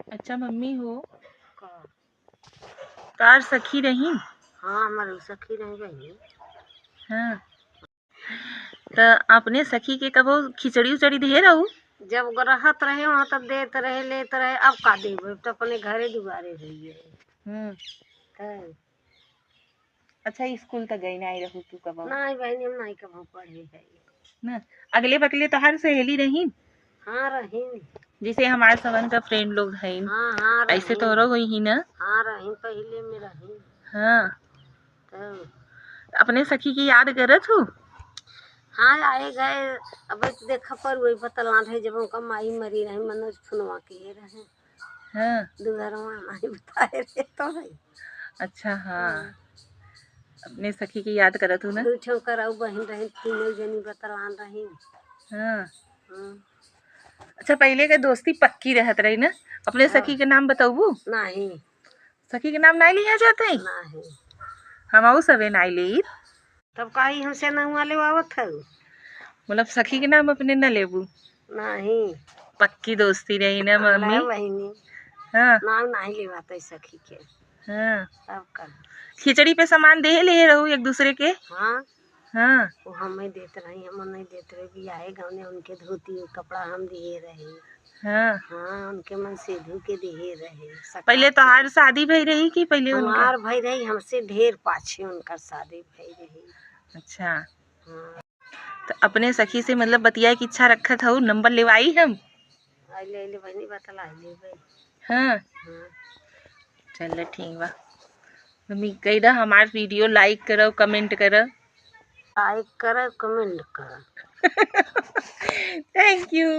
अच्छा मम्मी हो का तार सखी रही। हाँ हमारे सखी रह गई। हाँ तो अपने सखी के कबो खिचड़ी उचड़ी दे रहू। जब रहत रहे वहाँ तब देत रहे लेत रहे, अब का देबे तो अपने घरे दुआरे रहिए। तो अच्छा स्कूल तक गई नहीं रहू तू कबो नहीं बहनी हम नहीं कभी पढ़े है ना। अगले बगले तो हर सहेली रही हाँ रही। जैसे हमारे सबन का फ्रेंड लोग हैं हाँ हाँ ऐसे रही। तो और हुई ही ना। हाँ रही पहले में रही। हाँ तो अपने सखी की याद करत हूँ। हाँ आए गए। अब देखा पर वही बतला रहे जब उनका माई मरी रही मनोज फुनवा के रहे। हाँ दुधरवा नहीं बताए थे तो भाई। अच्छा हाँ अपने सखी की याद करत हूँ ना। दू ठो कराऊ बहन रही तीनों जनी बतलान रही। हाँ हाँ अच्छा पहले के दोस्ती पक्की रहत रही ना। अपने हाँ। सखी के नाम बताऊ। नहीं सखी के नाम नहीं लिया जाते नहीं हम सबे नहीं ली। तब कही हमसे नहुआ ले आवत है। मतलब सखी के नाम अपने न लेबू। नहीं पक्की दोस्ती रही ना मम्मी। बहनी हाँ नाम नहीं लेवाते सखी के। हाँ तब कर खिचड़ी पे सामान दे ले रहू एक दूसरे के। हाँ हाँ वो हमें देते रही हम नहीं देते रहे भी आए गाँव ने उनके धोती कपड़ा हम दिए रहे। हाँ हाँ उनके मन से धू के दिए रहे। पहले तो हर शादी भई रही कि पहले उनका। हमार भाई रही हमसे ढेर पाछे उनका शादी भाई रही। अच्छा हाँ तो अपने सखी से मतलब बतिया की इच्छा रखत हूँ नंबर लेवाई हम। आइले आइले बहनी बतला ले भाई। हाँ हाँ चल ठीक बा मम्मी कही दा हमार वीडियो लाइक करो कमेंट करो। लाइक कर कमेंट कर। Thank you.